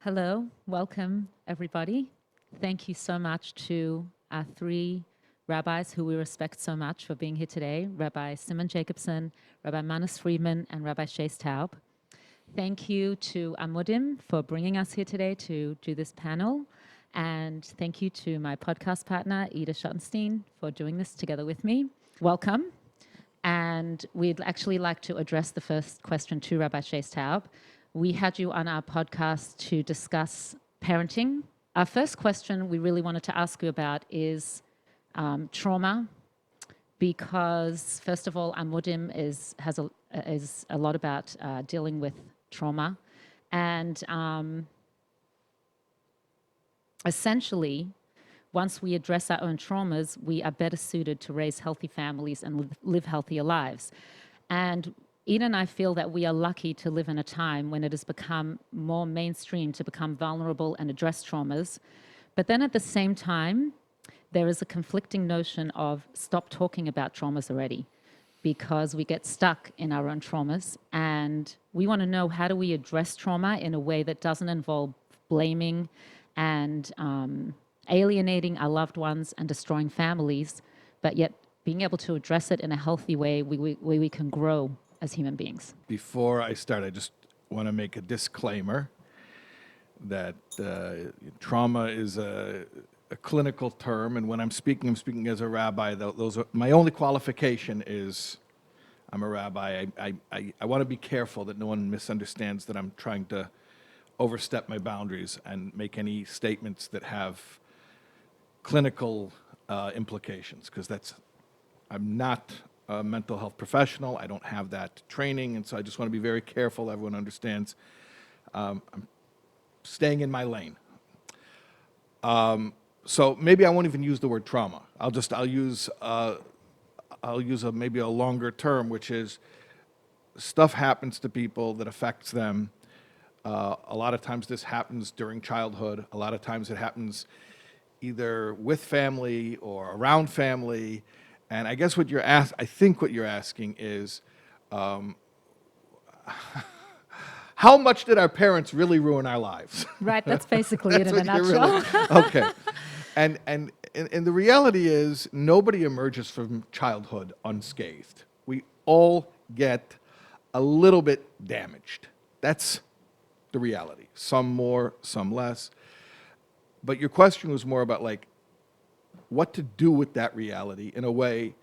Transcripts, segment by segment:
Hello, welcome everybody. Thank you so much to our three rabbis who we respect so much for being here today, Rabbi Simon Jacobson, Rabbi Manis Friedman, and Rabbi Shais Taub. Thank you to Amudim for bringing us here today to do this panel. And thank you to my podcast partner, Ida Schottenstein, for doing this together with me. Welcome. And we'd actually like to address the first question to Rabbi Shais Taub. We had you on our podcast to discuss parenting. Our first question we really wanted to ask you about is trauma, because first of all, Amudim is a lot about dealing with trauma, and essentially, once we address our own traumas, we are better suited to raise healthy families and live healthier lives. And Ida and I feel that we are lucky to live in a time when it has become more mainstream to become vulnerable and address traumas. But then at the same time, there is a conflicting notion of stop talking about traumas already, because we get stuck in our own traumas. And we want to know, how do we address trauma in a way that doesn't involve blaming and alienating our loved ones and destroying families, but yet being able to address it in a healthy way where we can grow as human beings. Before I start, I just want to make a disclaimer that trauma is a clinical term, and when I'm speaking as a rabbi. Those are, my only qualification is I'm a rabbi. I want to be careful that no one misunderstands that I'm trying to overstep my boundaries and make any statements that have clinical implications, because I'm not a mental health professional. I don't have that training, and so I just want to be very careful everyone understands. I'm staying in my lane. So maybe I won't even use the word trauma. I'll use maybe a longer term, which is stuff happens to people that affects them. A lot of times this happens during childhood. A lot of times it happens either with family or around family. And I guess I think what you're asking is, how much did our parents really ruin our lives? Right, that's basically it in a nutshell. Okay. And the reality is, nobody emerges from childhood unscathed. We all get a little bit damaged. That's the reality. Some more, some less. But your question was more about what to do with that reality in a way.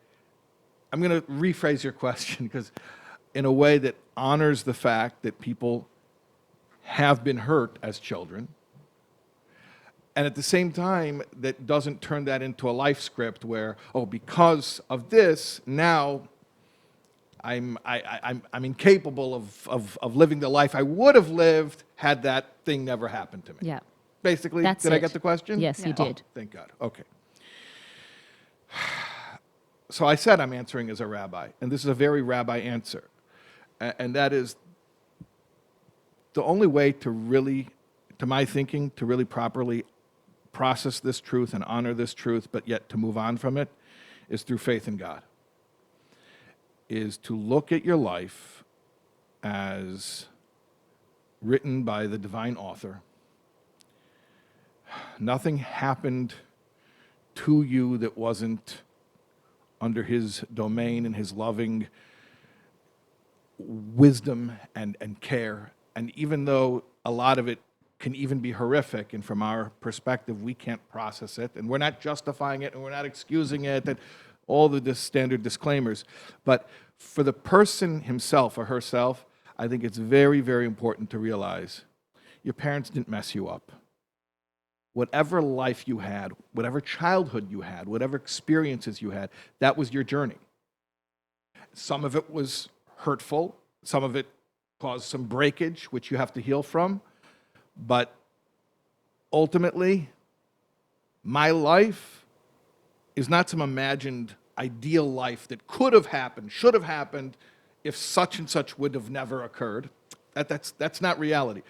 I'm going to rephrase your question, because in a way that honors the fact that people have been hurt as children, and at the same time that doesn't turn that into a life script where, because of this, now I'm incapable of living the life I would have lived had that thing never happened to me. Yeah. Basically, That's did it. I get the question? Yes, you did. Oh, thank God. Okay. So I said I'm answering as a rabbi, and this is a very rabbi answer. And that is, the only way to my thinking, to really properly process this truth and honor this truth, but yet to move on from it, is through faith in God. Is to look at your life as written by the divine author. Nothing happened to you that wasn't under his domain and his loving wisdom and care. And even though a lot of it can even be horrific, and from our perspective, we can't process it, and we're not justifying it, and we're not excusing it, and all the standard disclaimers. But for the person himself or herself, I think it's very, very important to realize your parents didn't mess you up. Whatever life you had, whatever childhood you had, whatever experiences you had, that was your journey. Some of it was hurtful. Some of it caused some breakage, which you have to heal from. But ultimately, my life is not some imagined ideal life that could have happened, should have happened, if such and such would have never occurred. That's not reality.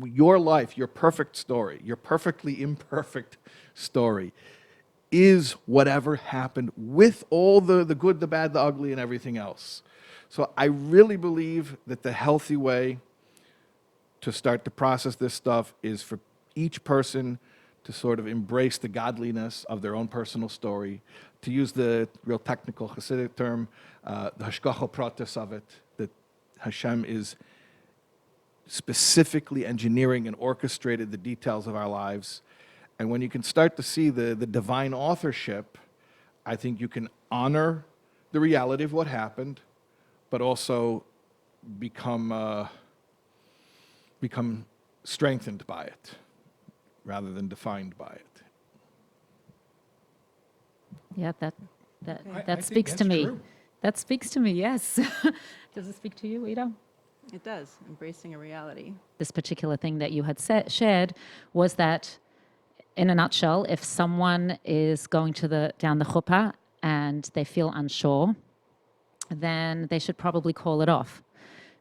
Your life, your perfect story, your perfectly imperfect story, is whatever happened, with all the good, the bad, the ugly, and everything else. So I really believe that the healthy way to start to process this stuff is for each person to sort of embrace the godliness of their own personal story, to use the real technical Hasidic term, the hashgacha pratis of it, that Hashem is specifically engineering and orchestrated the details of our lives. And when you can start to see the divine authorship, I think you can honor the reality of what happened, but also become strengthened by it rather than defined by it. Yeah, that I speaks think to that's me. true. That speaks to me, yes. Does it speak to you, Ida? It does, embracing a reality. This particular thing that you had shared was that, in a nutshell, if someone is going to down the chuppah and they feel unsure, then they should probably call it off,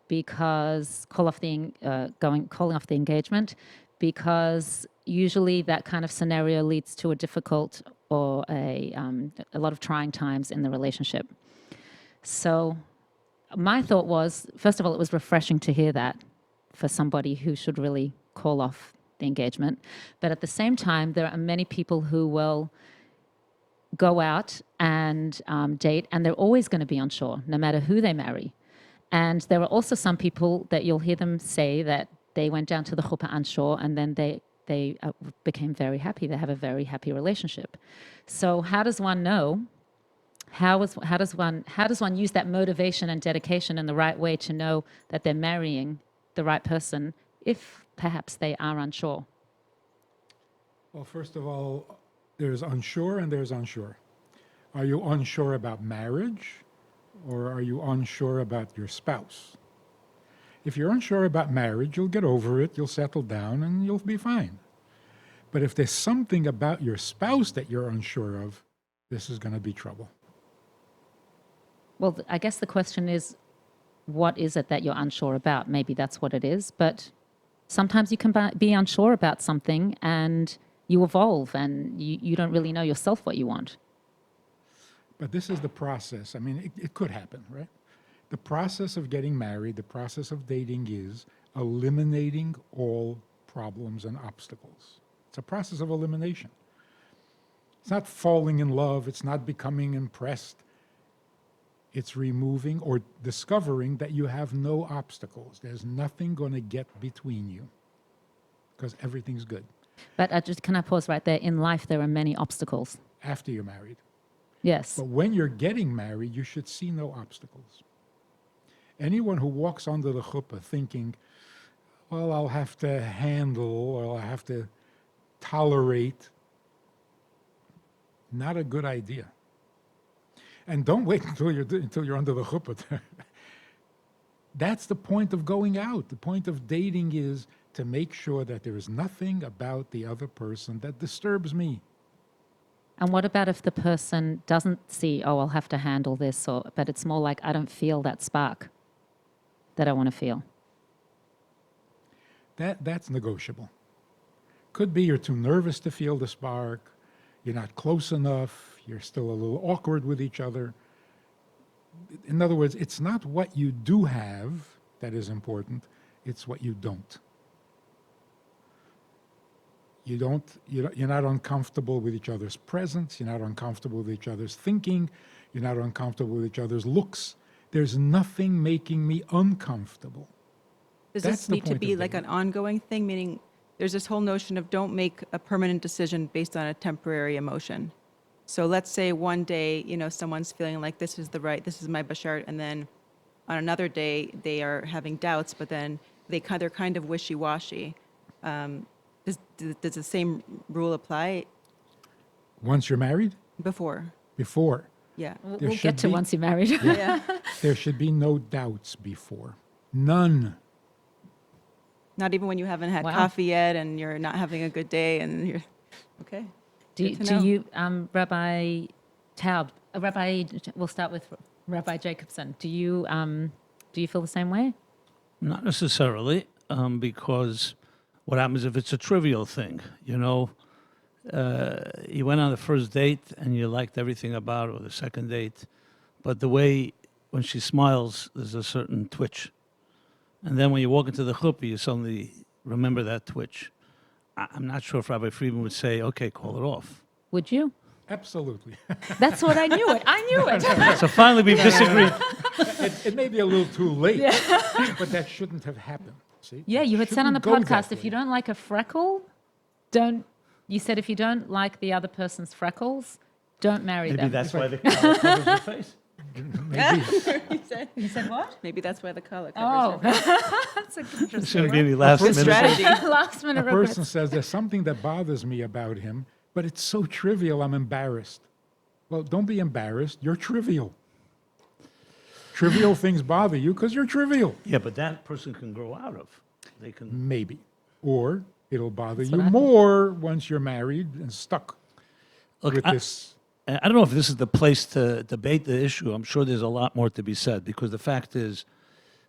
calling off the engagement, because usually that kind of scenario leads to a difficult or a lot of trying times in the relationship. So my thought was, first of all, it was refreshing to hear that for somebody who should really call off the engagement. But at the same time, there are many people who will go out and date, and they're always going to be unsure, no matter who they marry. And there are also some people that you'll hear them say that they went down to the chuppah unsure, and then they became very happy. They have a very happy relationship. So how does one know? How does one use that motivation and dedication in the right way to know that they're marrying the right person if perhaps they are unsure? Well, first of all, there's unsure and there's unsure. Are you unsure about marriage, or are you unsure about your spouse? If you're unsure about marriage, you'll get over it, you'll settle down, and you'll be fine. But if there's something about your spouse that you're unsure of, this is going to be trouble. Well, I guess the question is, what is it that you're unsure about? Maybe that's what it is. But sometimes you can be unsure about something and you evolve and you don't really know yourself what you want. But this is the process. I mean, it could happen, right? The process of getting married, the process of dating is eliminating all problems and obstacles. It's a process of elimination. It's not falling in love. It's not becoming impressed. It's removing or discovering that you have no obstacles. There's nothing going to get between you because everything's good. But can I pause right there? In life, there are many obstacles. After you're married. Yes. But when you're getting married, you should see no obstacles. Anyone who walks under the chuppah thinking, well, I'll have to handle or I'll have to tolerate, not a good idea. And don't wait until you're under the chuppah. That's the point of going out. The point of dating is to make sure that there is nothing about the other person that disturbs me. And what about if the person doesn't see, oh, I'll have to handle this, but it's more like, I don't feel that spark that I want to feel? That's negotiable. Could be you're too nervous to feel the spark, you're not close enough, you're still a little awkward with each other. In other words, it's not what you do have that is important, it's what you don't. You're not uncomfortable with each other's presence, you're not uncomfortable with each other's thinking, you're not uncomfortable with each other's looks. There's nothing making me uncomfortable. Does That's this the need to point be of like dating. an ongoing thing? Meaning there's this whole notion of don't make a permanent decision based on a temporary emotion. So let's say one day, someone's feeling like this is my bashart, and then on another day they are having doubts, but then they're kind of wishy-washy. Does the same rule apply Once you're married? before? Before. Yeah. There We'll should get to be- once you're married. Yeah. There should be no doubts before. None. Not even when you haven't had Wow. coffee yet and you're not having a good day and you're okay. Good to know. Do you, Rabbi Taub, we'll start with Rabbi Jacobson. Do you feel the same way? Not necessarily, because what happens if it's a trivial thing? You went on the first date and you liked everything about it, or the second date, but the way when she smiles, there's a certain twitch. And then when you walk into the chuppah, you suddenly remember that twitch. I'm not sure if Rabbi Friedman would say, okay, call it off. Would you? Absolutely. That's what I knew it. I knew it. So finally we disagreed. It may be a little too late, but that shouldn't have happened. See? Yeah, you had said on the Shouldn't go that podcast, if way. you don't like a freckle, don't. You said if you don't like the other person's freckles, don't marry Maybe them. that's why the color covers your face. Maybe. You said what? Maybe that's why the color covers Oh, that's a good There interesting shouldn't be any last Good minute. strategy. last A minute person regrets. says there's something that bothers me about him, but it's so trivial, I'm embarrassed. Well, don't be embarrassed. You're trivial. Trivial things bother you because you're trivial. Yeah, but that person can grow out of. They can. Maybe. Or it'll bother That's you what I think. more once you're married and stuck Look, with I this. don't know if this is the place to debate the issue. I'm sure there's a lot more to be said because the fact is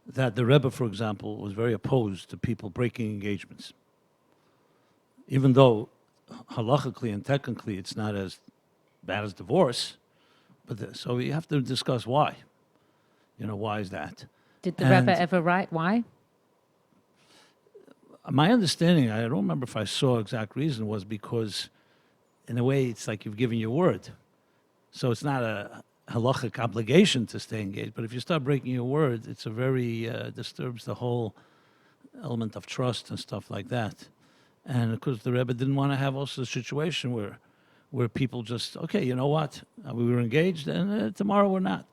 that the Rebbe, for example, was very opposed to people breaking engagements. Even though halachically and technically it's not as bad as divorce, but so you have to discuss why. You know, why is that? Did the And- Rebbe ever write why? My understanding, I don't remember if I saw exact reason, was because in a way it's like you've given your word. So it's not a halachic obligation to stay engaged, but if you start breaking your word, it's a very, disturbs the whole element of trust and stuff like that. And of course the Rebbe didn't want to have also a situation where people just, okay, you know what, we were engaged and tomorrow we're not.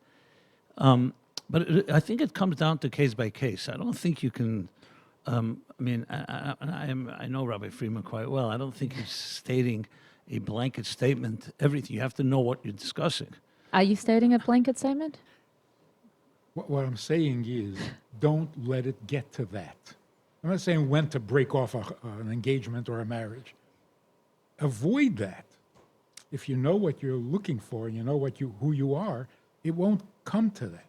But I think it comes down to case by case. I don't think you can. I mean, I know Rabbi Friedman quite well. I don't think he's stating a blanket statement. Everything you have to know what you're discussing. Are you stating a blanket statement? What I'm saying is, don't let it get to that. I'm not saying when to break off an engagement or a marriage. Avoid that. If you know what you're looking for, you know who you are, it won't come to that.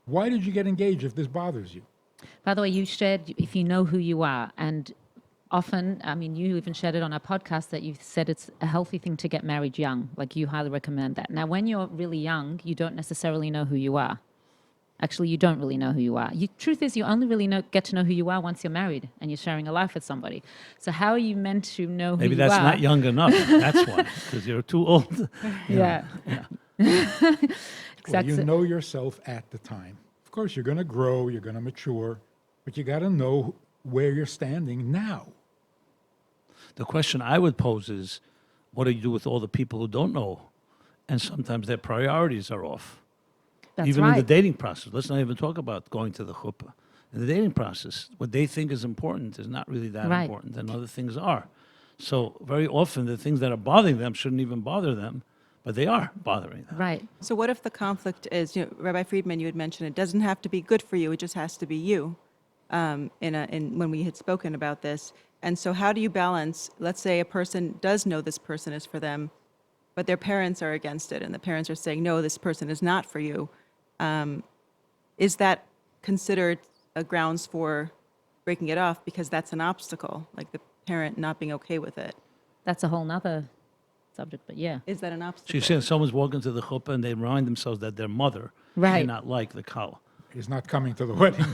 Why did you get engaged if this bothers you? By the way, you shared if you know who you are, and often, I mean, you even shared it on our podcast that you said it's a healthy thing to get married young. Like you highly recommend that. Now, when you're really young, you don't necessarily know who you are. Actually, you don't really know who you are. Truth is, you only really get to know who you are once you're married and you're sharing a life with somebody. So how are you meant to know who Maybe you that's are? not young enough. That's why, because you're too old. Yeah. Well, Exactly. you know yourself at the time. Of course, you're going to grow, you're going to mature, but you got to know where you're standing now. The question I would pose is, what do you do with all the people who don't know? And sometimes their priorities are off. That's Even right. in the dating process. Let's not even talk about going to the chuppah. In the dating process, what they think is important is not really that Right. important, and other things are. So very often, the things that are bothering them shouldn't even bother them, but they are bothering them. Right. So what if the conflict is, Rabbi Friedman, you had mentioned it doesn't have to be good for you, it just has to be you, when we had spoken about this. And so how do you balance, let's say a person does know this person is for them, but their parents are against it, and the parents are saying, no, this person is not for you. Is that considered a grounds for breaking it off because that's an obstacle, like the parent not being okay with it? That's a whole nother subject, but yeah. Is that an So obstacle? you're saying someone's walking to the chuppah and they remind themselves that their mother may Right. not like the kal. He's not coming to the wedding.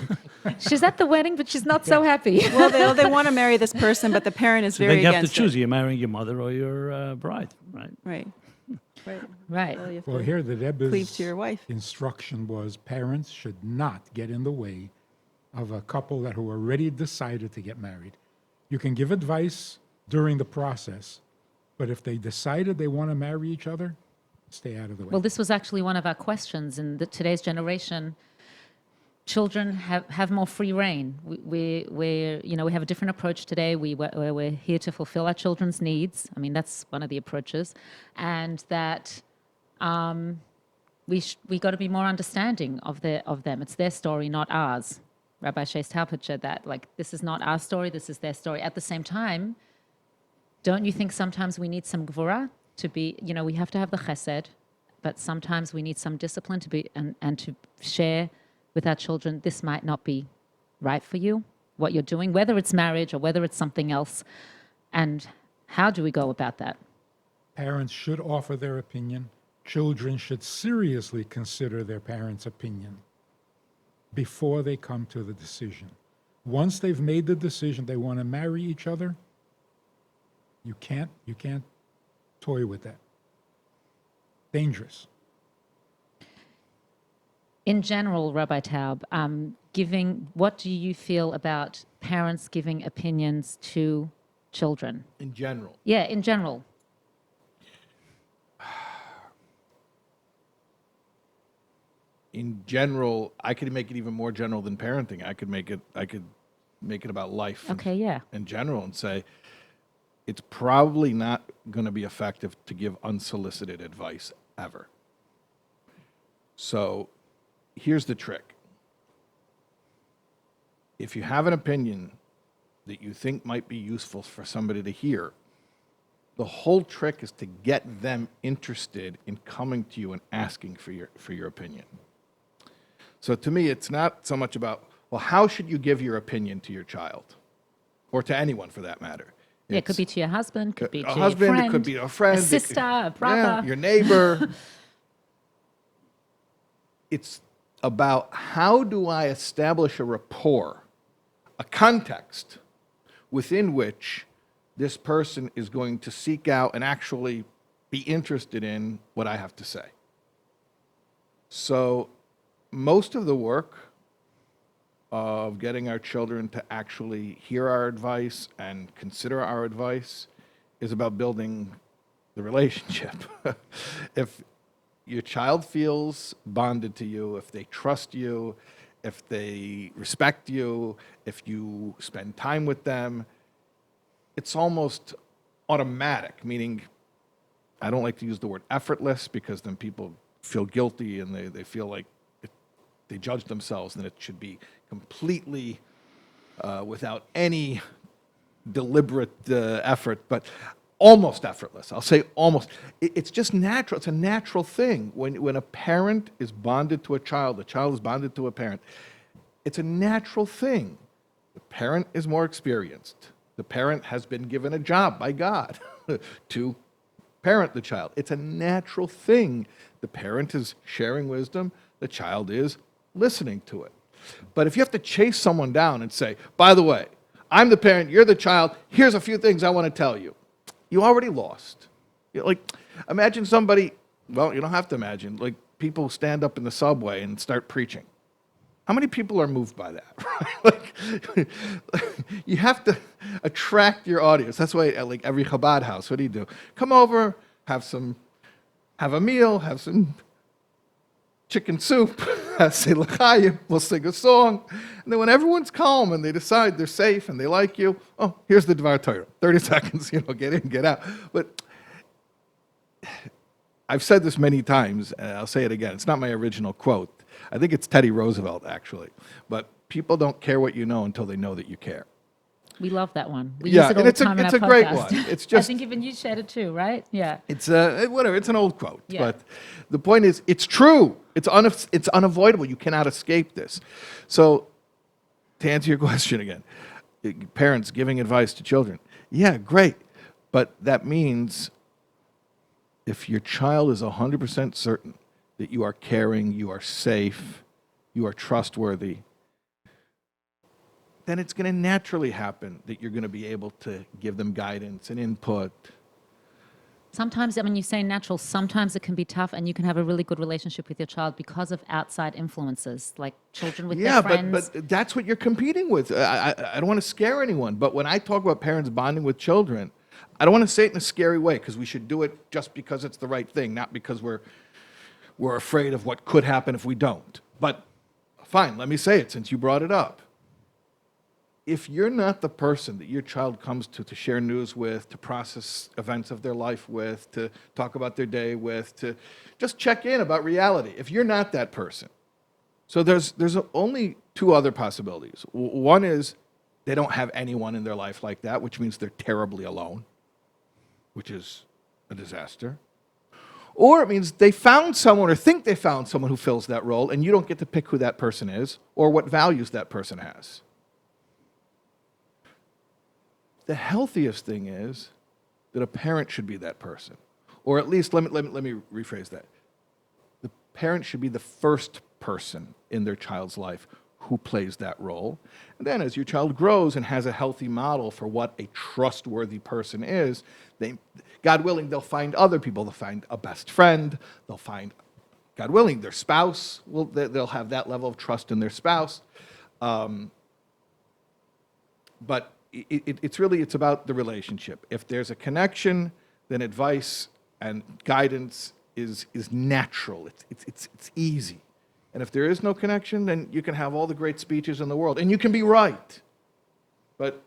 She's at the wedding, but she's not so happy. Well, they want to marry this person, but the parent is So very then you have to against choose. it. You're marrying your mother or your bride, right? Right. Right. Right. Well, you have Well, to here the cleave Rebbe's to your wife. instruction was parents should not get in the way of a couple that who already decided to get married. You can give advice during the process, but if they decided they want to marry each other, stay out of the way. Well, this was actually one of our questions in today's generation. Children have more free reign. We have a different approach today. We're here to fulfill our children's needs. I mean, that's one of the approaches, and that we got to be more understanding of them. It's their story, not ours. Rabbi Shais Taub had said that, like, this is not our story. This is their story. At the same time, don't you think sometimes we need some gvura to be? We have to have the chesed, but sometimes we need some discipline to be and to share with our children, this might not be right for you, what you're doing, whether it's marriage or whether it's something else. And how do we go about that? Parents should offer their opinion. Children should seriously consider their parents' opinion. before they come to the decision. Once they've made the decision they want to marry each other, you can't toy with that. Dangerous. In general, Rabbi Taub, what do you feel about parents giving opinions to children? In general. Yeah, in general. In general, I could make it even more general than parenting. I could make it about life Okay, yeah. in general and say it's probably not going to be effective to give unsolicited advice ever. So here's the trick. If you have an opinion that you think might be useful for somebody to hear, the whole trick is to get them interested in coming to you and asking for your opinion. So to me, it's not so much about, well, how should you give your opinion to your child? Or to anyone for that matter. Yeah, it could be to your husband, could be to a husband, your friend, it could be a friend. a sister, a brother. Yeah, your neighbor. It's about how do I establish a rapport, a context within which this person is going to seek out and actually be interested in what I have to say. So most of the work of getting our children to actually hear our advice and consider our advice is about building the relationship. If your child feels bonded to you, if they trust you, if they respect you, if you spend time with them, it's almost automatic, meaning I don't like to use the word effortless because then people feel guilty and they feel like they judge themselves, and it should be completely without any deliberate effort, but almost effortless. I'll say almost. It's just natural. It's a natural thing. When a parent is bonded to a child is bonded to a parent, it's a natural thing. The parent is more experienced. The parent has been given a job by God to parent the child. It's a natural thing. The parent is sharing wisdom. The child is listening to it. But if you have to chase someone down and say, by the way, I'm the parent, you're the child, here's a few things I want to tell you, you already lost. Imagine somebody, well, you don't have to imagine, like people stand up in the subway and start preaching. How many people are moved by that? You have to attract your audience. That's why, like every Chabad house, what do? Come over, have a meal, have some chicken soup, say l'chaim, we'll sing a song. And then when everyone's calm and they decide they're safe and they like you, oh, here's the Dvar Torah. 30 seconds, get in, get out. But I've said this many times, and I'll say it again. It's not my original quote. I think it's Teddy Roosevelt, actually. But people don't care what you know until they know that you care. We love that one. We Yeah, use it all and the time in it's our a great podcast. one. It's I just think even you shared it too, right? Yeah. it's whatever. It's an old quote, Yeah. but the point is, it's true. It's unavoidable. You cannot escape this. So, to answer your question again, parents giving advice to children, yeah, great, but that means if your child is 100% certain that you are caring, you are safe, you are trustworthy, then it's going to naturally happen that you're going to be able to give them guidance and input. Sometimes, I mean, you say natural, sometimes it can be tough and you can have a really good relationship with your child because of outside influences, like children with their friends. But that's what you're competing with. I don't want to scare anyone, but when I talk about parents bonding with children, I don't want to say it in a scary way because we should do it just because it's the right thing, not because we're afraid of what could happen if we don't. But fine, let me say it since you brought it up. If you're not the person that your child comes to share news with, to process events of their life with, to talk about their day with, to just check in about reality, if you're not that person, so there's only two other possibilities. One is they don't have anyone in their life like that, which means they're terribly alone, which is a disaster. Or it means they found someone or think they found someone who fills that role, and you don't get to pick who that person is or what values that person has. The healthiest thing is that a parent should be that person. Or at least, let me rephrase that. The parent should be the first person in their child's life who plays that role. And then as your child grows and has a healthy model for what a trustworthy person is, God willing, they'll find other people. They'll find a best friend. They'll find, God willing, their spouse. They'll have that level of trust in their spouse. But it's about the relationship. If there's a connection, then advice and guidance is natural. It's easy. And if there is no connection, then you can have all the great speeches in the world, and you can be right. But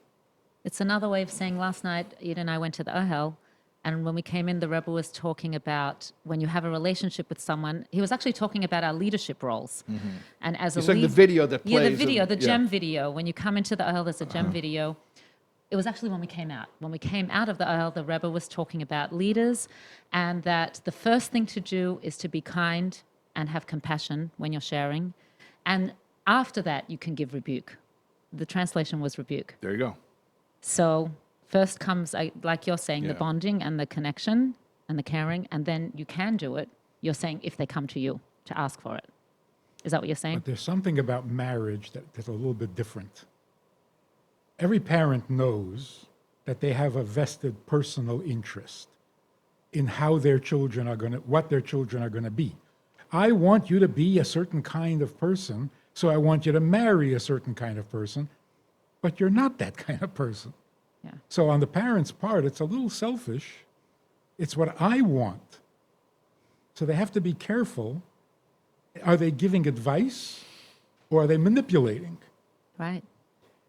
It's another way of saying last night, Ida and I went to the Ohel, and when we came in, the Rebbe was talking about when you have a relationship with someone, he was actually talking about our leadership roles. And as you're a saying the video that plays. Yeah, the video, the yeah. gem video. When you come into the Ohel, there's a gem video. It was actually when we came out. When we came out of the Ohel, the Rebbe was talking about leaders and that the first thing to do is to be kind and have compassion when you're sharing. And after that, you can give rebuke. The translation was rebuke. There you go. So first comes, like you're saying, the Yeah. bonding and the connection and the caring, and then you can do it. You're saying if they come to you to ask for it. Is that what you're saying? But there's something about marriage that's a little bit different. Every parent knows that they have a vested personal interest in how their children are what their children are going to be. I want you to be a certain kind of person, so I want you to marry a certain kind of person, but you're not that kind of person. Yeah. So on the parents' part, it's a little selfish. It's what I want. So they have to be careful. Are they giving advice or are they manipulating? Right.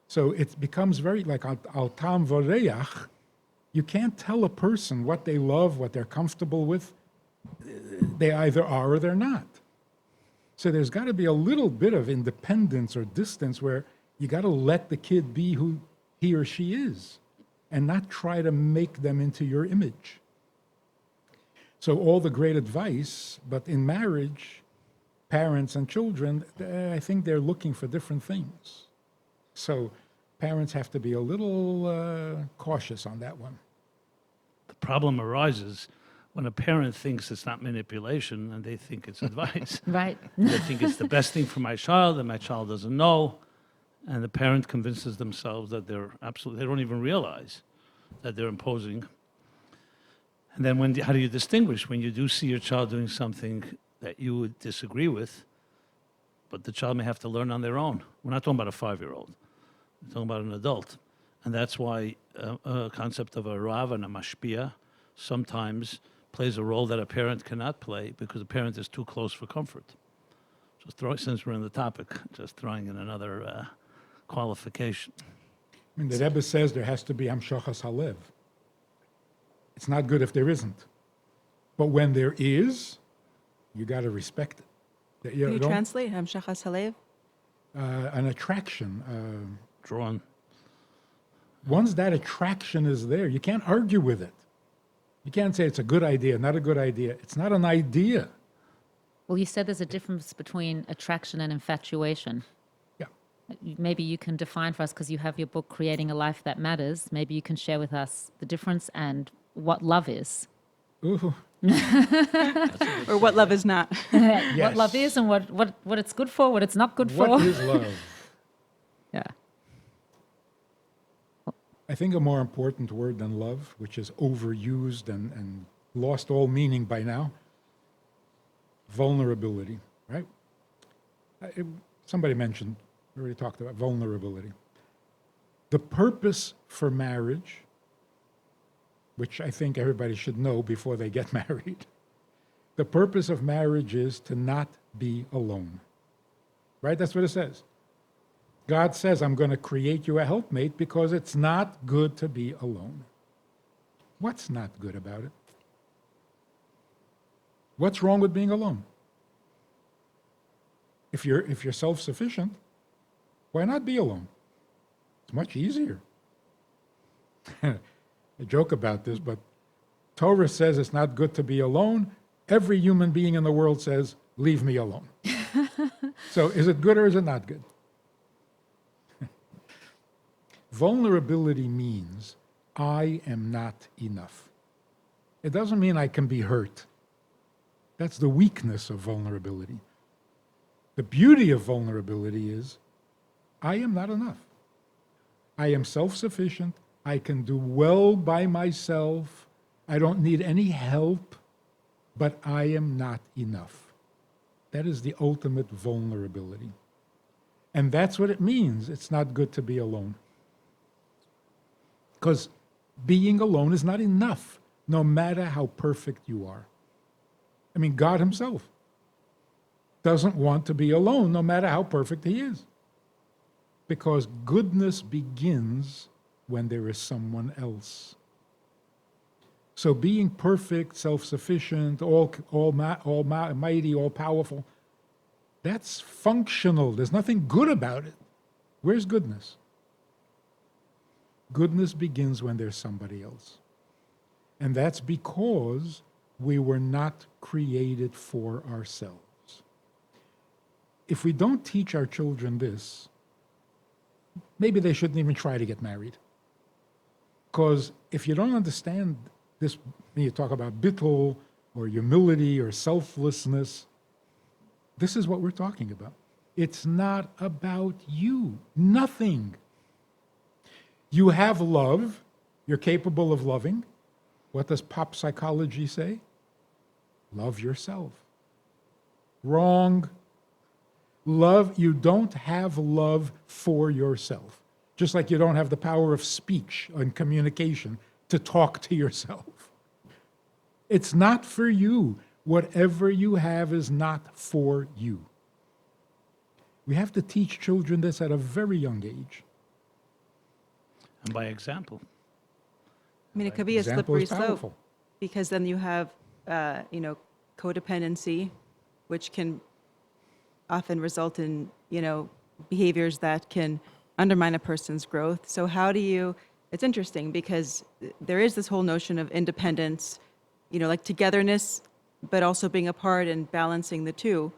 So it becomes very like al tam voreach. You can't tell a person what they love, what they're comfortable with. They either are or they're not. So there's got to be a little bit of independence or distance where you got to let the kid be who he or she is and not try to make them into your image. So all the great advice, but in marriage, parents and children, I think they're looking for different things. So parents have to be a little cautious on that one. The problem arises when a parent thinks it's not manipulation and they think it's advice. Right. They think it's the best thing for my child and my child doesn't know. And the parent convinces themselves that they don't even realize that they're imposing. And then how do you distinguish when you do see your child doing something that you would disagree with, but the child may have to learn on their own? We're not talking about a 5-year-old. We're talking about an adult. And that's why a concept of a Rav and a Mashpia sometimes plays a role that a parent cannot play because a parent is too close for comfort. Since we're on the topic, just throwing in another qualification. I mean, the Rebbe says there has to be hamshachas halev. It's not good if there isn't. But when there is, you got to respect it. Can you translate Hamshachas Halev? An attraction. Drawn. Once that attraction is there, you can't argue with it. You can't say it's a good idea, not a good idea. It's not an idea. Well, you said there's a difference between attraction and infatuation. Yeah. Maybe you can define for us, because you have your book, Creating a Life That Matters. Maybe you can share with us the difference and what love is. Ooh. Or what love is not. What love is and what it's good for, what it's not good for. What is love? Yeah. I think a more important word than love, which is overused and lost all meaning by now, vulnerability, right? Somebody mentioned, we already talked about vulnerability. The purpose for marriage, which I think everybody should know before they get married, the purpose of marriage is to not be alone, right? That's what it says. God says, I'm going to create you a helpmate because it's not good to be alone. What's not good about it? What's wrong with being alone? If you're self-sufficient, why not be alone? It's much easier. I joke about this, but Torah says it's not good to be alone. Every human being in the world says, leave me alone. So is it good or is it not good? Vulnerability means I am not enough. It doesn't mean I can be hurt. That's the weakness of vulnerability. The beauty of vulnerability is I am not enough. I am self-sufficient. I can do well by myself. I don't need any help, but I am not enough. That is the ultimate vulnerability. And that's what it means. It's not good to be alone. Because being alone is not enough, no matter how perfect you are. I mean, God himself doesn't want to be alone, no matter how perfect he is. Because goodness begins when there is someone else. So being perfect, self-sufficient, almighty, all-powerful, that's functional. There's nothing good about it. Where's goodness? Goodness begins when there's somebody else. And that's because we were not created for ourselves. If we don't teach our children this, maybe they shouldn't even try to get married. Because if you don't understand this, when you talk about bittul or humility or selflessness, this is what we're talking about. It's not about you. Nothing. You have love. You're capable of loving. What does pop psychology say? Love yourself. Wrong. Love, you don't have love for yourself. Just like you don't have the power of speech and communication to talk to yourself. It's not for you. Whatever you have is not for you. We have to teach children this at a very young age. And by example. I mean, it could be a Example slippery is slope, powerful. because then you have, codependency, which can often result in, behaviors that can undermine a person's growth. So how do you, it's interesting because there is this whole notion of independence, like togetherness, but also being apart and balancing the two.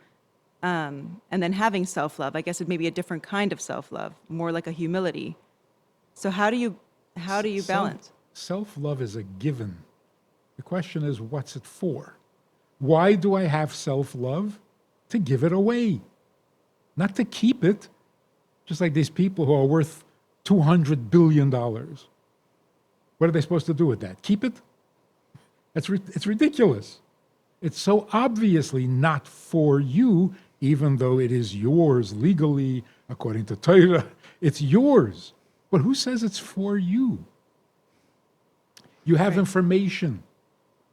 And then having self-love, I guess it may be a different kind of self-love, more like a humility. So how do you balance? Self-love is a given. The question is, what's it for? Why do I have self-love? To give it away, not to keep it. Just like these people who are worth $200 billion. What are they supposed to do with that? Keep it? It's ridiculous. It's so obviously not for you, even though it is yours legally, according to Torah. It's yours. But who says it's for you? You have information.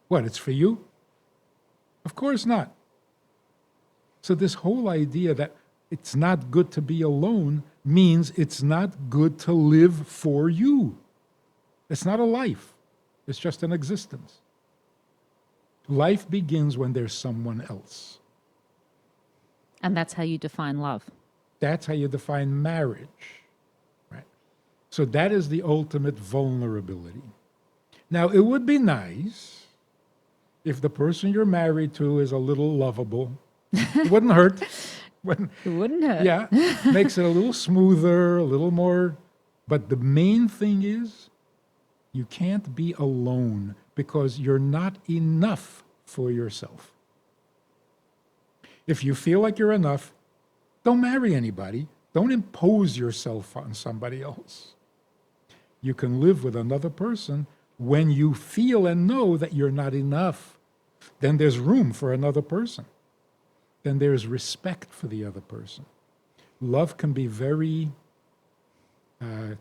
What, it's for you? Of course not. So this whole idea that it's not good to be alone means it's not good to live for you. It's not a life. It's just an existence. Life begins when there's someone else. And that's how you define love. That's how you define marriage, right? So that is the ultimate vulnerability. Now, it would be nice if the person you're married to is a little lovable. It wouldn't hurt. It wouldn't hurt. Yeah, makes it a little smoother, a little more. But the main thing is, you can't be alone because you're not enough for yourself. If you feel like you're enough, don't marry anybody. Don't impose yourself on somebody else. You can live with another person when you feel and know that you're not enough. Then there's room for another person. Then there's respect for the other person. Love can be very, what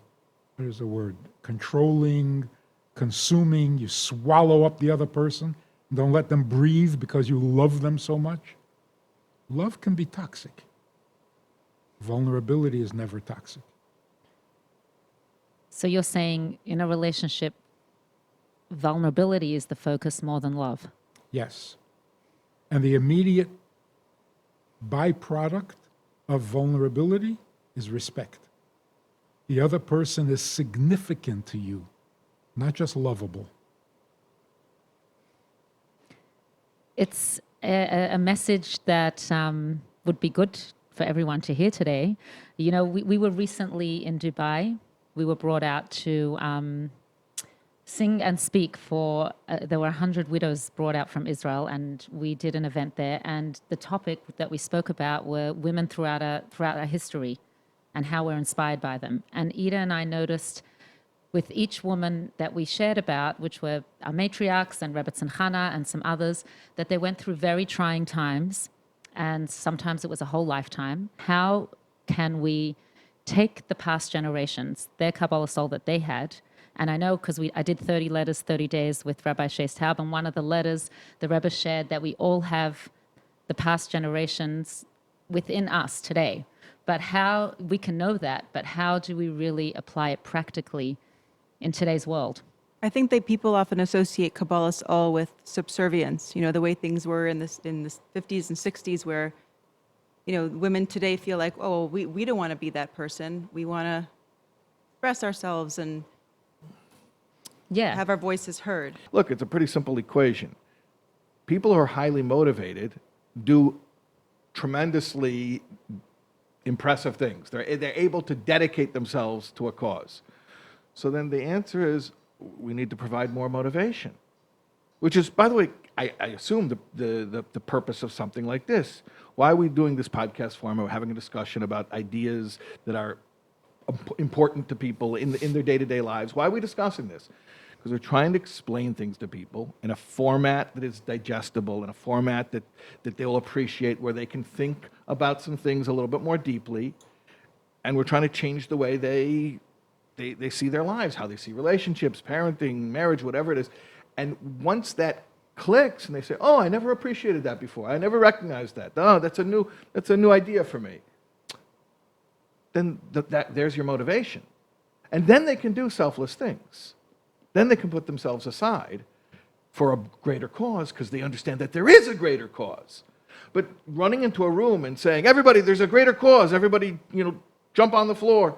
is the word? Controlling, consuming. You swallow up the other person. Don't let them breathe because you love them so much. Love can be toxic. Vulnerability is never toxic. So you're saying in a relationship, vulnerability is the focus more than love. Yes. And the immediate byproduct of vulnerability is respect. The other person is significant to you, not just lovable. It's a message that would be good for everyone to hear today. We were recently in Dubai. We were brought out to sing and speak for, there were 100 widows brought out from Israel, and we did an event there. And the topic that we spoke about were women throughout our history. and how we're inspired by them. And Ida and I noticed with each woman that we shared about, which were our matriarchs and Rebbetzin Chana and some others, that they went through very trying times, and sometimes it was a whole lifetime. How can we take the past generations, their Kabbalah Soul that they had, and I know because I did 30 letters, 30 days with Rabbi Shais Taub, and one of the letters the Rebbe shared that we all have the past generations within us today. But how we can know that, but how do we really apply it practically in today's world? I think that people often associate Kabbalah Soul with subservience, the way things were in the 50s and 60s where, women today feel like, oh, we don't want to be that person. We want to express ourselves and have our voices heard. Look, it's a pretty simple equation. People who are highly motivated do tremendously impressive things. They're able to dedicate themselves to a cause. So then the answer is we need to provide more motivation, which is, by the way, I assume the purpose of something like this. Why are we doing this podcast format? We're having a discussion about ideas that are important to people in their day-to-day lives. Why are we discussing this? Because we're trying to explain things to people in a format that is digestible, in a format that they will appreciate, where they can think about some things a little bit more deeply, and we're trying to change the way they see their lives, how they see relationships, parenting, marriage, whatever it is. And once that clicks and they say, oh, I never appreciated that before, I never recognized that, oh, that's a new idea for me, then there's your motivation. And then they can do selfless things. Then they can put themselves aside for a greater cause because they understand that there is a greater cause. But running into a room and saying, everybody, there's a greater cause, everybody, jump on the floor.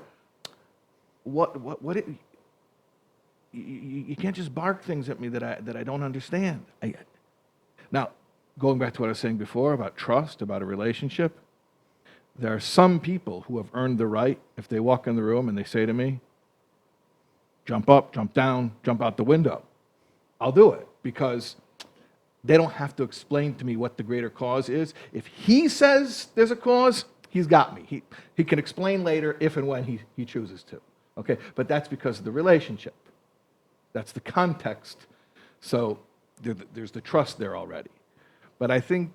You can't just bark things at me that I don't understand. Now, going back to what I was saying before about trust, about a relationship, there are some people who have earned the right, if they walk in the room and they say to me, jump up, jump down, jump out the window, I'll do it, because they don't have to explain to me what the greater cause is. If he says there's a cause, he's got me. He can explain later if and when he chooses to. Okay, but that's because of the relationship. That's the context. So there's the trust there already. But I think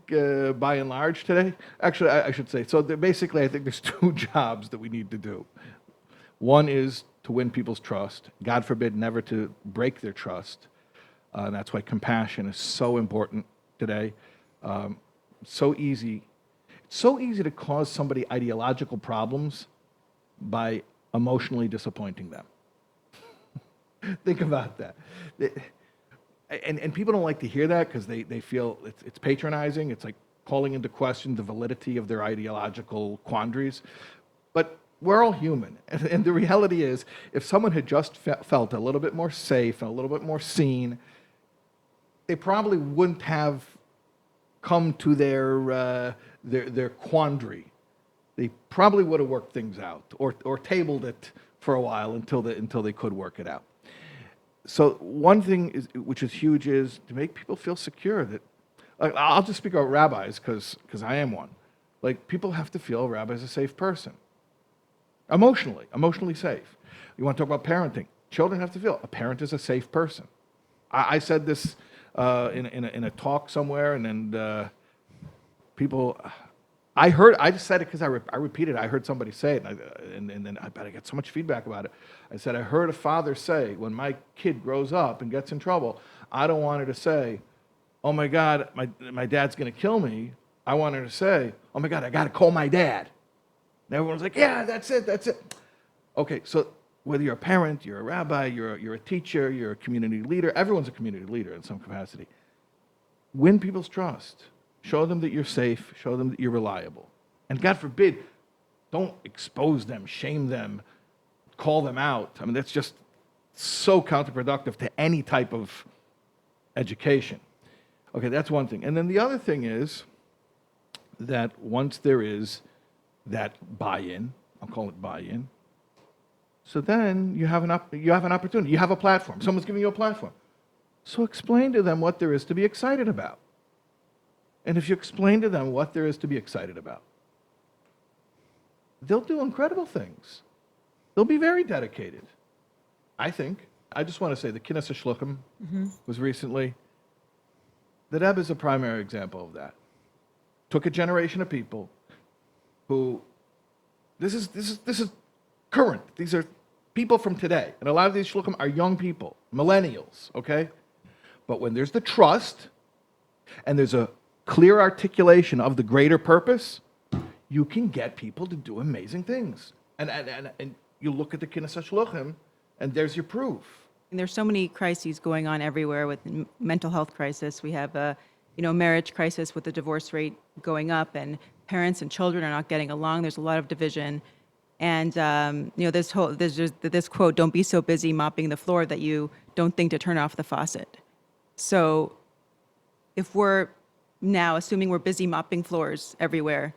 by and large today, actually I should say, so basically I think there's two jobs that we need to do. One is to win people's trust. God forbid never to break their trust. And that's why compassion is so important today. So easy. It's so easy to cause somebody ideological problems by emotionally disappointing them. Think about that. And people don't like to hear that because they feel it's patronizing. It's like calling into question the validity of their ideological quandaries. But we're all human. And the reality is, if someone had just felt a little bit more safe and a little bit more seen, they probably wouldn't have come to their quandary. They probably would have worked things out or tabled it for a while until they could work it out. So one thing which is huge is to make people feel secure. That, like, I'll just speak about rabbis because I am one. Like, people have to feel a rabbi is a safe person, emotionally safe. You want to talk about parenting? Children have to feel a parent is a safe person. I said this in a talk somewhere, and then people. I just said it because I repeated it. I heard somebody say it, and then I bet I got so much feedback about it. I said, I heard a father say, when my kid grows up and gets in trouble, I don't want her to say, oh my God, my dad's going to kill me. I want her to say, oh my God, I got to call my dad. And everyone's like, yeah, that's it. Okay, so whether you're a parent, you're a rabbi, you're a teacher, you're a community leader, everyone's a community leader in some capacity. Win people's trust. Show them that you're safe. Show them that you're reliable. And God forbid, don't expose them, shame them, call them out. I mean, that's just so counterproductive to any type of education. Okay, that's one thing. And then the other thing is that once there is that buy-in, I'll call it buy-in, so then you have an opportunity. You have a platform. Someone's giving you a platform. So explain to them what there is to be excited about. And if you explain to them what there is to be excited about, they'll do incredible things. They'll be very dedicated, I think. I just want to say the Kinnis Shluchim was recently. The Rebbe is a primary example of that. Took a generation of people who, this is current. These are people from today. And a lot of these Shluchim are young people, millennials, okay? But when there's the trust and there's a clear articulation of the greater purpose, you can get people to do amazing things. And you look at the Kinnis Shluchim, and there's your proof. And there's so many crises going on everywhere with mental health crisis. We have a, marriage crisis with the divorce rate going up, and parents and children are not getting along. There's a lot of division. And, there's just this quote, "Don't be so busy mopping the floor that you don't think to turn off the faucet." So if we're now assuming we're busy mopping floors everywhere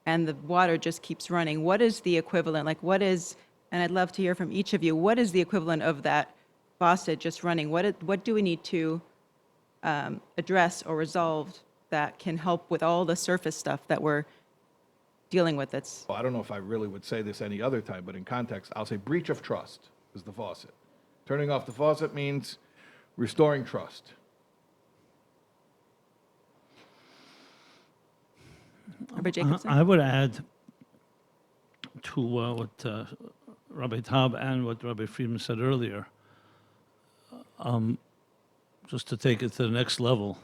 and the water just keeps running, what is the equivalent? And I'd love to hear from each of you, what is the equivalent of that faucet just running? What do we need to address or resolve that can help with all the surface stuff that we're dealing with? Well, I don't know if I really would say this any other time, but in context, I'll say breach of trust is the faucet. Turning off the faucet means restoring trust. Rabbi Jacobson? I would add to what Rabbi Taub and what Rabbi Friedman said earlier, just to take it to the next level,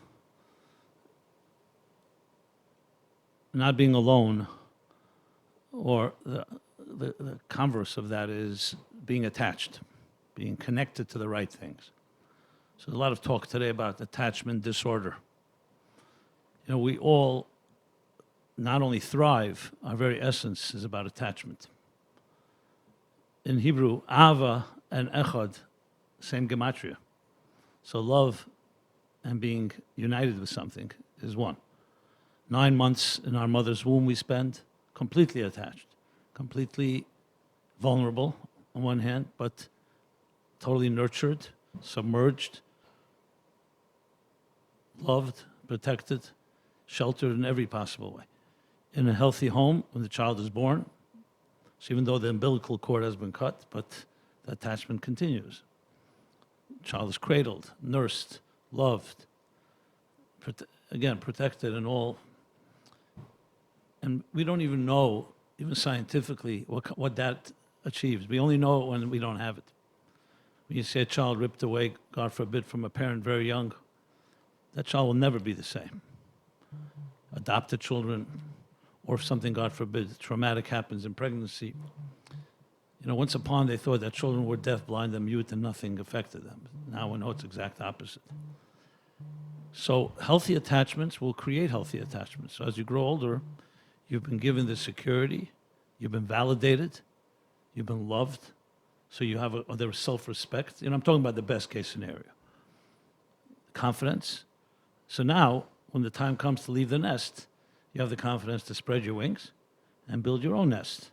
not being alone, or the converse of that is being attached, being connected to the right things. So there's a lot of talk today about attachment disorder. We all not only thrive, our very essence is about attachment. In Hebrew, Ava and Echad, same gematria. So love and being united with something is one. 9 months in our mother's womb we spend completely attached, completely vulnerable on one hand, but totally nurtured, submerged, loved, protected, sheltered in every possible way. In a healthy home, when the child is born, so even though the umbilical cord has been cut, but the attachment continues. Child is cradled, nursed, loved, protected and all. And we don't even know, even scientifically, what that achieves. We only know it when we don't have it. When you see a child ripped away, God forbid, from a parent very young, that child will never be the same. Adopted children, or if something, God forbid, traumatic happens in pregnancy. Once upon they thought that children were deaf, blind, and mute, and nothing affected them. Now we know it's the exact opposite. So healthy attachments will create healthy attachments. So as you grow older, you've been given the security, you've been validated, you've been loved, so you have there's self-respect. I'm talking about the best case scenario. Confidence. So now, when the time comes to leave the nest, you have the confidence to spread your wings and build your own nest.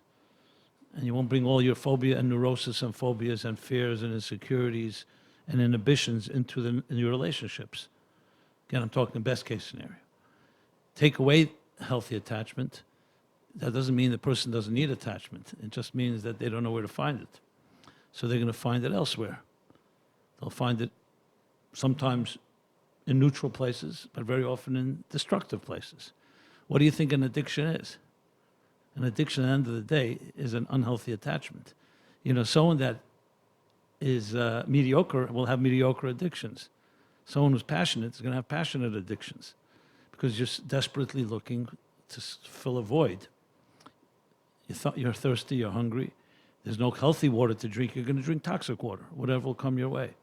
And you won't bring all your phobia and neurosis and phobias and fears and insecurities and inhibitions into your relationships. Again, I'm talking best case scenario. Take away healthy attachment. That doesn't mean the person doesn't need attachment. It just means that they don't know where to find it. So they're going to find it elsewhere. They'll find it sometimes in neutral places, but very often in destructive places. What do you think an addiction is? An addiction, at the end of the day, is an unhealthy attachment. Someone that is mediocre will have mediocre addictions. Someone who's passionate is going to have passionate addictions because you're desperately looking to fill a void. You're thirsty, you're hungry. There's no healthy water to drink. You're going to drink toxic water, whatever will come your way.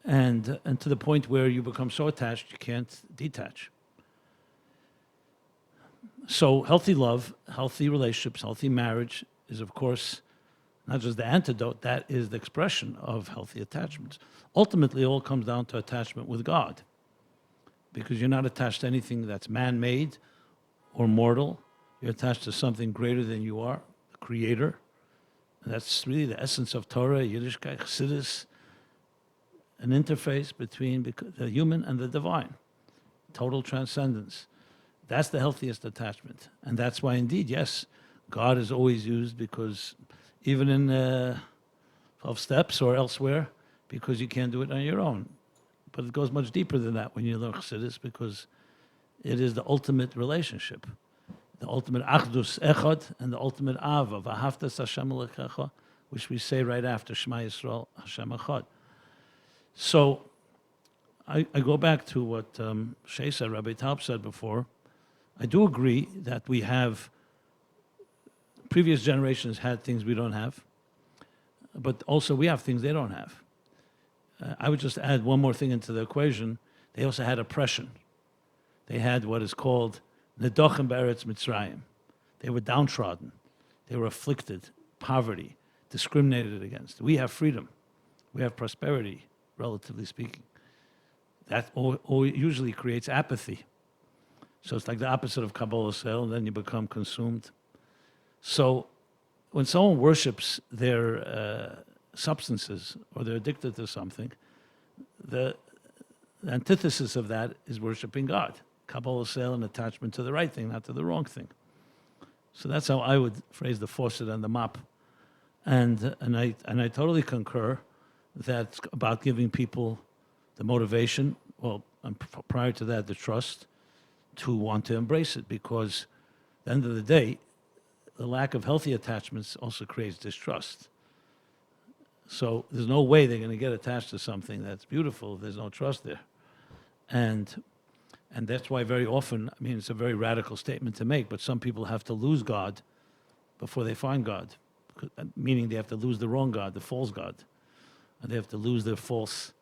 And to the point where you become so attached you can't detach. So healthy love, healthy relationships, healthy marriage is, of course, not just the antidote, that is the expression of healthy attachments. Ultimately, it all comes down to attachment with God, because you're not attached to anything that's man-made or mortal. You're attached to something greater than you are, the Creator. And that's really the essence of Torah, Yiddishkeit, Chassidus, an interface between the human and the divine, total transcendence. That's the healthiest attachment. And that's why, indeed, yes, God is always used because even in 12 steps or elsewhere, because you can't do it on your own. But it goes much deeper than that when you learn Chassidus, because it is the ultimate relationship, the ultimate achdus echad, and the ultimate ava, v'ahavtas Hashem Elokecha, which we say right after Shema Yisrael, Hashem Echad. So I go back to what Shai said, Rabbi Taub said before. I do agree that we have, previous generations had things we don't have, but also we have things they don't have. I would just add one more thing into the equation. They also had oppression. They had what is called Nedochem Be'eretz Mitzrayim. They were downtrodden. They were afflicted, poverty, discriminated against. We have freedom. We have prosperity, relatively speaking. That usually creates apathy. So it's like the opposite of Kabbalah Soul, and then you become consumed. So when someone worships their substances or they're addicted to something, the antithesis of that is worshiping God. Kabbalah Soul, an attachment to the right thing, not to the wrong thing. So that's how I would phrase the faucet and the mop. And I totally concur that about giving people the motivation, well, and prior to that, the trust to want to embrace it, because at the end of the day, the lack of healthy attachments also creates distrust. So there's no way they're going to get attached to something that's beautiful if there's no trust there. And that's why very often, I mean, it's a very radical statement to make, but some people have to lose God before they find God, meaning they have to lose the wrong God, the false God. And they have to lose their false,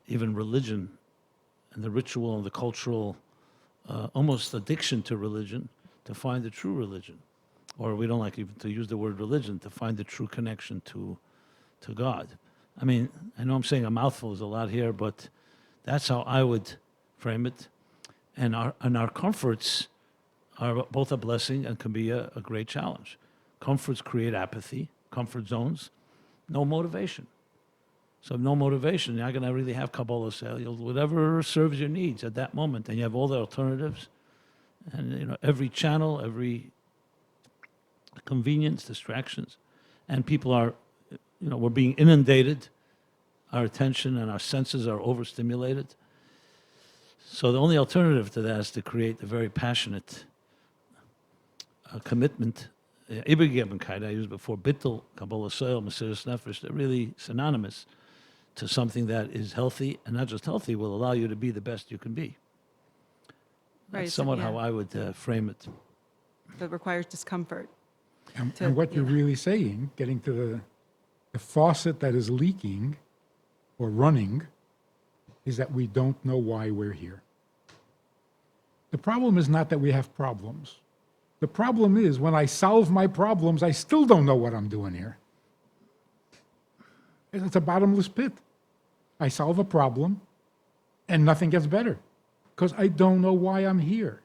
even religion, and the ritual and the cultural, almost addiction to religion, to find the true religion. Or we don't like even to use the word religion, to find the true connection to God. I mean, I know I'm saying a mouthful, is a lot here, but that's how I would frame it. And our comforts are both a blessing and can be a great challenge. Comforts create apathy, comfort zones, no motivation. So no motivation, you're not going to really have Kabbalah Soul. You'll whatever serves your needs at that moment, and you have all the alternatives, and every channel, every convenience, distractions, and people are, we're being inundated. Our attention and our senses are overstimulated. So the only alternative to that is to create a very passionate commitment. Ibergebenkeit, I used before, Bittel, Kabbalah Soul, Mesiras Nefesh, they're really synonymous to something that is healthy, and not just healthy, will allow you to be the best you can be. Right, That's so, somewhat yeah. how I would frame it. That requires discomfort. And what you're really saying, getting to the faucet that is leaking or running, is that we don't know why we're here. The problem is not that we have problems. The problem is when I solve my problems, I still don't know what I'm doing here. It's a bottomless pit. I solve a problem and nothing gets better because I don't know why I'm here.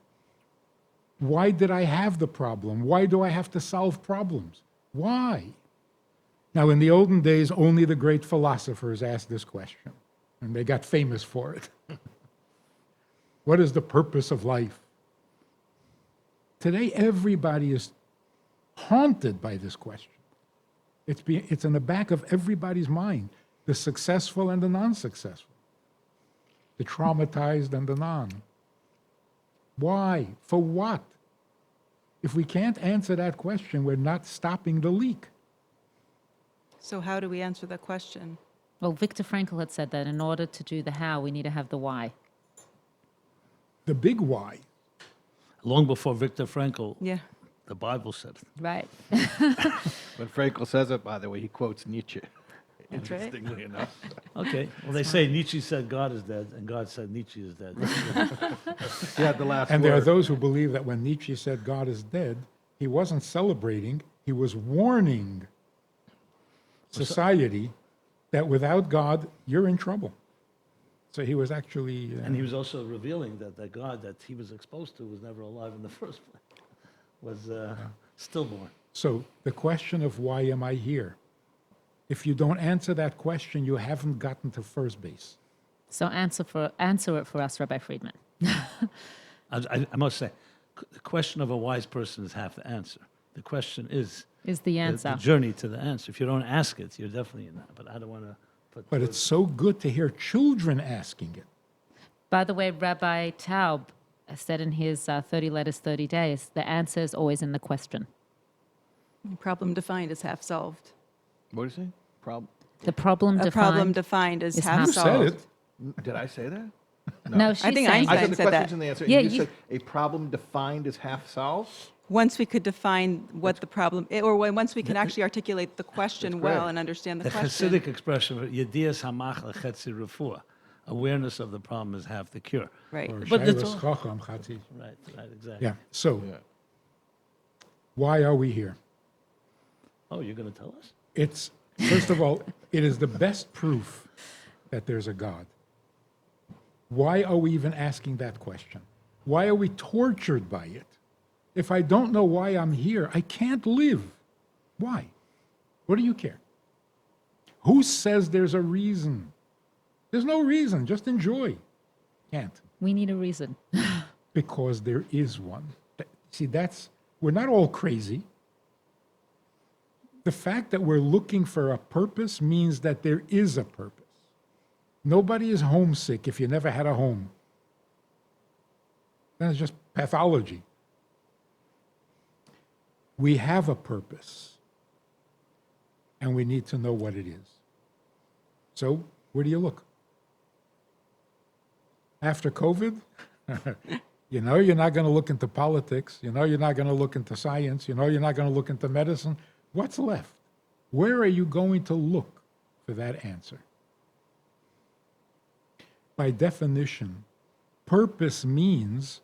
Why did I have the problem? Why do I have to solve problems? Why? Now, in the olden days, only the great philosophers asked this question, and they got famous for it. What is the purpose of life? Today, everybody is haunted by this question. It's in the back of everybody's mind, the successful and the non-successful, the traumatized and the non. Why? For what? If we can't answer that question, we're not stopping the leak. So how do we answer that question? Well, Viktor Frankl had said that in order to do the how, we need to have the why. The big why. Long before Viktor Frankl, Yeah. the Bible said it. Right. When Frankl says it, by the way, he quotes Nietzsche. That's right. Interestingly enough. Okay, well, they say Nietzsche said God is dead, and God said Nietzsche is dead. He had the last And word. there are those who believe that when Nietzsche said God is dead, he wasn't celebrating, he was warning society that without God, you're in trouble. So he was actually... And he was also revealing that the God that he was exposed to was never alive in the first place, was stillborn. So the question of why am I here? If you don't answer that question, you haven't gotten to first base. So answer it for us, Rabbi Friedman. I must say, the question of a wise person is half the answer. The question is Is the the answer. journey to the answer. If you don't ask it, you're definitely in that. But I don't want to put. But it's so good to hear children asking it. By the way, Rabbi Taub said in his 30 Letters, 30 Days, the answer is always in the question. Problem defined is half solved. What did you say? The problem A problem defined is is half half You said solved. it. Did I say that? No, she's I think saying I Einstein said the said that. question's in the answer. Yeah, and you you- said a problem defined is half solved? Once we could define what the problem, once we can actually articulate the question That's well great. and understand the The question. Hasidic expression, Yedias Hamach Lechetzi Refuah. Awareness of the problem is half the cure. Right. Or But it's Shailas all- Chacham Chati. Right, exactly. Yeah. So, Yeah. why are we here? Oh, you're going to tell us? It's, first of all, it is the best proof that there's a God. Why are we even asking that question? Why are we tortured by it? If I don't know why I'm here, I can't live. Why? What do you care? Who says there's a reason? There's no reason, just enjoy. Can't. we need a reason. Because there is one. See, we're not all crazy. The fact that we're looking for a purpose means that there is a purpose. Nobody is homesick if you never had a home. That's just pathology. We have a purpose, and we need to know what it is. So, where do you look? After COVID, you know you're not going to look into politics. You know you're not going to look into science. You know you're not going to look into medicine. What's left? Where are you going to look for that answer? By definition, purpose means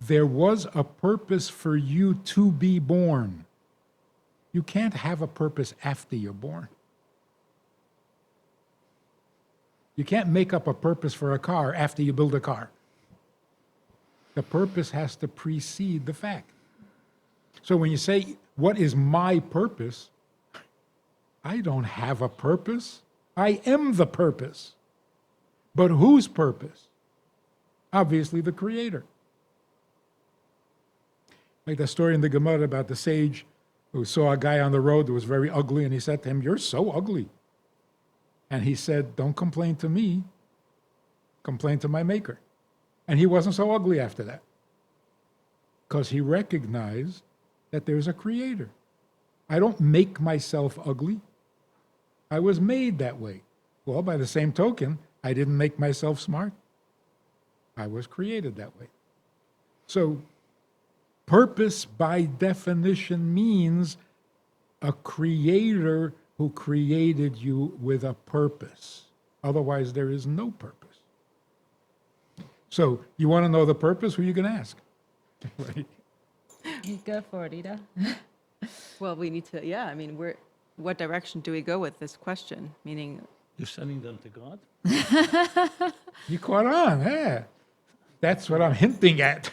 there was a purpose for you to be born. You can't have a purpose after you're born. You can't make up a purpose for a car after you build a car. The purpose has to precede the fact. So when you say, what is my purpose? I don't have a purpose. I am the purpose. But whose purpose? Obviously the Creator. Like the story in the Gemara about the sage who saw a guy on the road that was very ugly, and he said to him, "You're so ugly." And he said, "Don't complain to me, complain to my maker." And he wasn't so ugly after that, because he recognized that there's a Creator. I don't make myself ugly. I was made that way. Well, by the same token, I didn't make myself smart. I was created that way. So, purpose by definition means a creator who created you with a purpose. Otherwise, there is no purpose. So, you want to know the purpose? Who are you going to ask? Right? Go for it, Ida. Well, we need to, yeah, I mean, what direction do we go with this question? Meaning, You're sending them to God? You caught on, yeah. That's what I'm hinting at.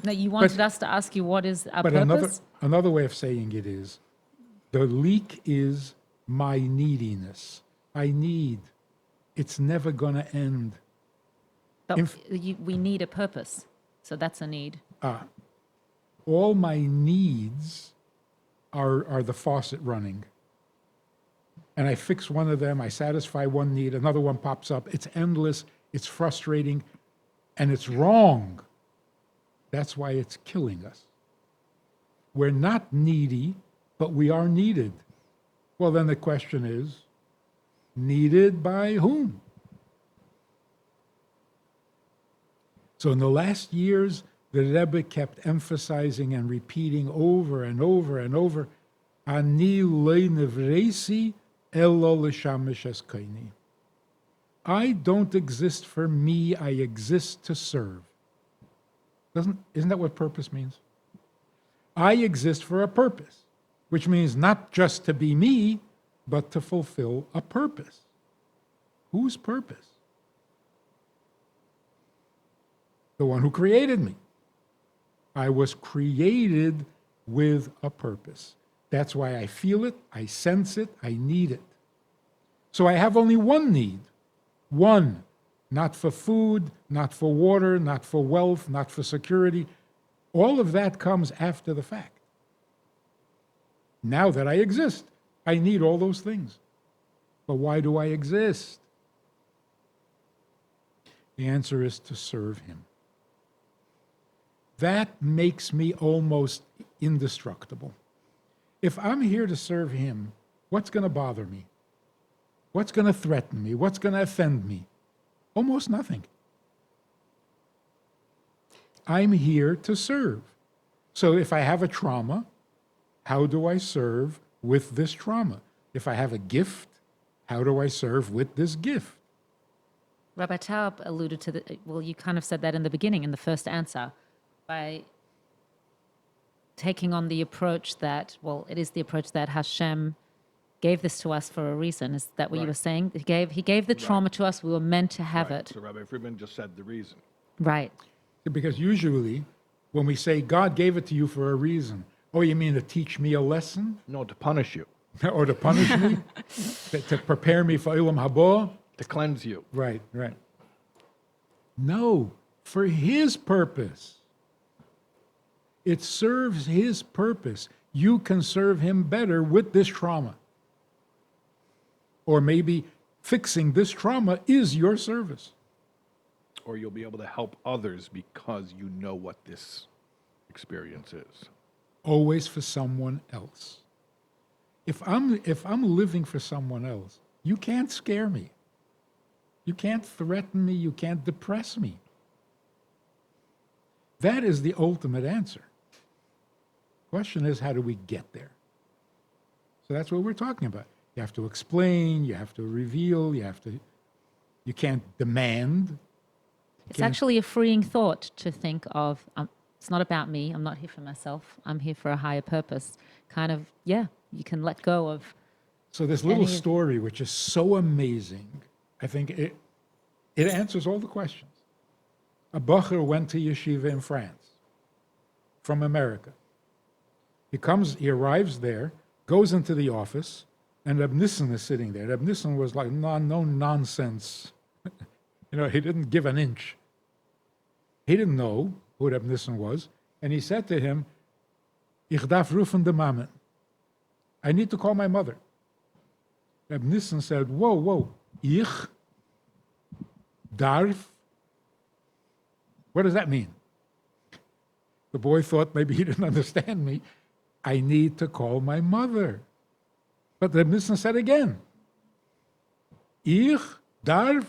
No, you wanted us to ask you what is our But purpose? another way of saying it is, the leak is my neediness. I need. It's never going to end. But Inf- we need a purpose. So that's a need. All my needs are the faucet running. And I fix one of them, I satisfy one need, another one pops up. It's endless, it's frustrating, and it's wrong. That's why it's killing us. We're not needy, but we are needed. Well, then the question is, needed by whom? So in the last years, the Rebbe kept emphasizing and repeating over and over and over, Ani lo nevresi elo l'shamish eskaini. I don't exist for me, I exist to serve. Isn't that what purpose means? I exist for a purpose, which means not just to be me, but to fulfill a purpose. Whose purpose? The one who created me. I was created with a purpose. That's why I feel it, I sense it, I need it. So I have only one need. One. Not for food, not for water, not for wealth, not for security. All of that comes after the fact. Now that I exist, I need all those things. But why do I exist? The answer is to serve him. That makes me almost indestructible. If I'm here to serve him, what's going to bother me? What's going to threaten me? What's going to offend me? Almost nothing. I'm here to serve. So if I have a trauma, how do I serve with this trauma? If I have a gift, how do I serve with this gift? Rabbi Taub alluded to well, you kind of said that in the beginning, in the first answer, by taking on the approach that, well, it is the approach that Hashem gave this to us for a reason. Is that what you were saying? He gave the trauma to us. We were meant to have Right. it. So Rabbi Friedman just said the reason. Right. Because usually when we say God gave it to you for a reason, oh, you mean to teach me a lesson? No, to punish you, Or to punish me? To prepare me for Ilam Haba? to cleanse you. Right, right. No, for his purpose. It serves his purpose. You can serve him better with this trauma. Or maybe fixing this trauma is your service. Or you'll be able to help others because you know what this experience is. Always for someone else. If I'm living for someone else, you can't scare me. You can't threaten me. You can't depress me. That is the ultimate answer. Question is, how do we get there? So that's what we're talking about. You have to explain, you have to reveal, you can't demand. It's actually a freeing thought to think of, it's not about me. I'm not here for myself. I'm here for a higher purpose. Kind of, yeah, you can let go of. So this little Any- story, which is so amazing, I think it answers all the questions. A bacher went to yeshiva in France from America. He arrives there, goes into the office, and Reb Nissen is sitting there. Reb Nissen was like, no nonsense. He didn't give an inch. He didn't know who Reb Nissen was, and he said to him, Ich darf rufen de Mamen. I need to call my mother. Reb Nissen said, whoa, ich darf? What does that mean? The boy thought maybe he didn't understand me. I need to call my mother. But Reb Nissen said again, Ich darf?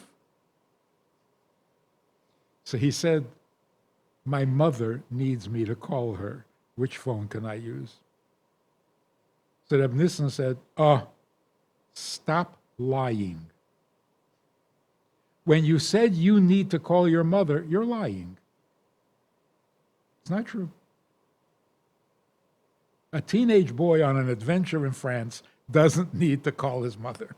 So he said, my mother needs me to call her. Which phone can I use? So Reb Nissen said, stop lying. When you said you need to call your mother, you're lying. It's not true. A teenage boy on an adventure in France doesn't need to call his mother.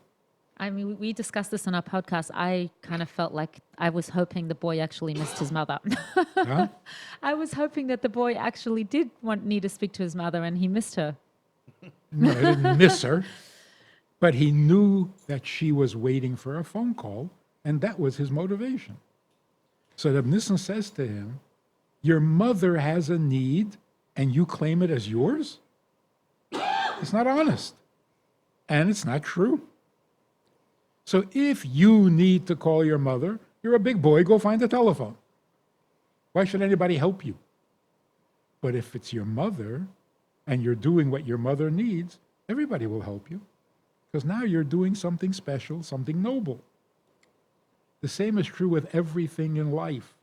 I mean, we discussed this on our podcast. I kind of felt like I was hoping the boy actually missed his mother. Huh? I was hoping that the boy actually did need to speak to his mother and he missed her. No, he didn't miss her, but he knew that she was waiting for a phone call, and that was his motivation. So Reb Nissen says to him, your mother has a need, and you claim it as yours? It's not honest, and it's not true. So if you need to call your mother, you're a big boy, go find a telephone. Why should anybody help you? But if it's your mother, and you're doing what your mother needs, everybody will help you. Because now you're doing something special, something noble. The same is true with everything in life.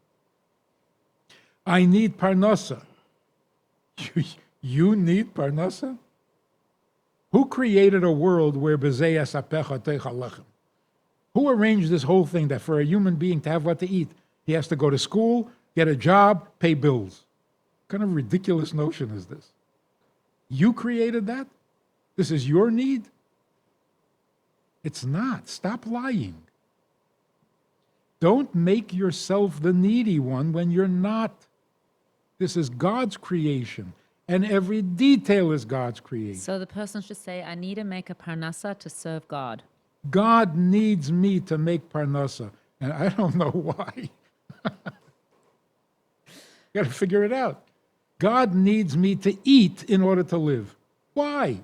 I need parnasa. You need parnasa? Who created a world where bezeh yasapecha techa lechem? Who arranged this whole thing that for a human being to have what to eat, he has to go to school, get a job, pay bills? What kind of ridiculous notion is this? You created that? This is your need? It's not. Stop lying. Don't make yourself the needy one when you're not. This is God's creation, and every detail is God's creation. So the person should say, I need to make a parnasa to serve God. God needs me to make parnasa, and I don't know why. You got to figure it out. God needs me to eat in order to live. Why?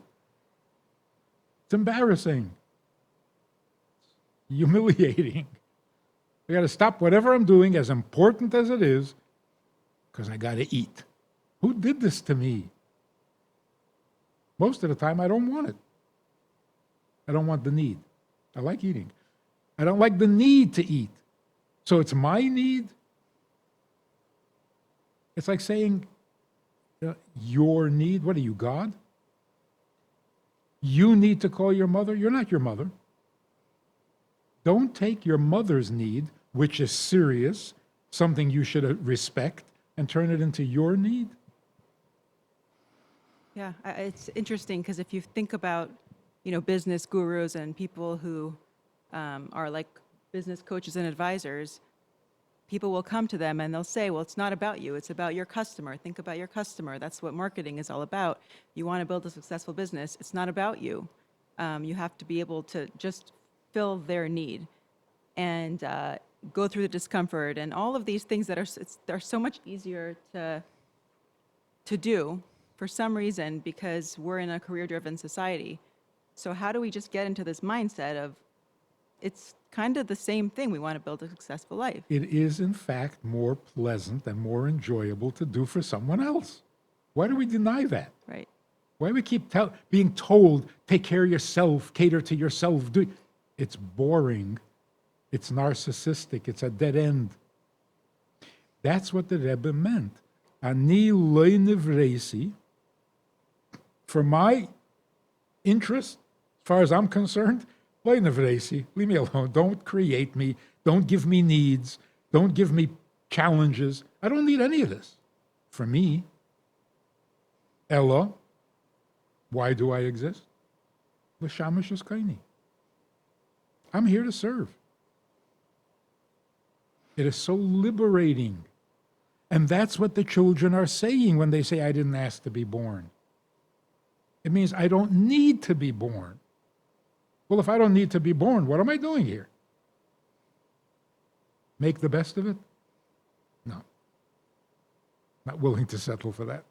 It's embarrassing. Humiliating. I got to stop whatever I'm doing, as important as it is, because I got to eat. Who did this to me? Most of the time, I don't want it. I don't want the need. I like eating. I don't like the need to eat. So it's my need. It's like saying, your need. What are you, God? You need to call your mother. You're not your mother. Don't take your mother's need, which is serious, something you should respect, and turn it into your need. Yeah, it's interesting because if you think about, business gurus and people who are like business coaches and advisors, people will come to them and they'll say, well, it's not about you. It's about your customer. Think about your customer. That's what marketing is all about. You want to build a successful business. It's not about you. You have to be able to just fill their need and go through the discomfort and all of these things that are so much easier to do for some reason because we're in a career-driven society. So how do we just get into this mindset of it's kind of the same thing. We want to build a successful life. It is, in fact, more pleasant and more enjoyable to do for someone else. Why do we deny that? Right. Why do we keep being told, take care of yourself, cater to yourself? It's boring. It's narcissistic. It's a dead end. That's what the Rebbe meant. Ani lo nivresi, for my interest, as far as I'm concerned, lo nivresi, leave me alone. Don't create me. Don't give me needs. Don't give me challenges. I don't need any of this. For me, Ella, why do I exist? L'shamash eskaini. I'm here to serve. It is so liberating. And that's what the children are saying when they say, I didn't ask to be born. It means I don't need to be born. Well, if I don't need to be born, what am I doing here? Make the best of it? No. Not willing to settle for that.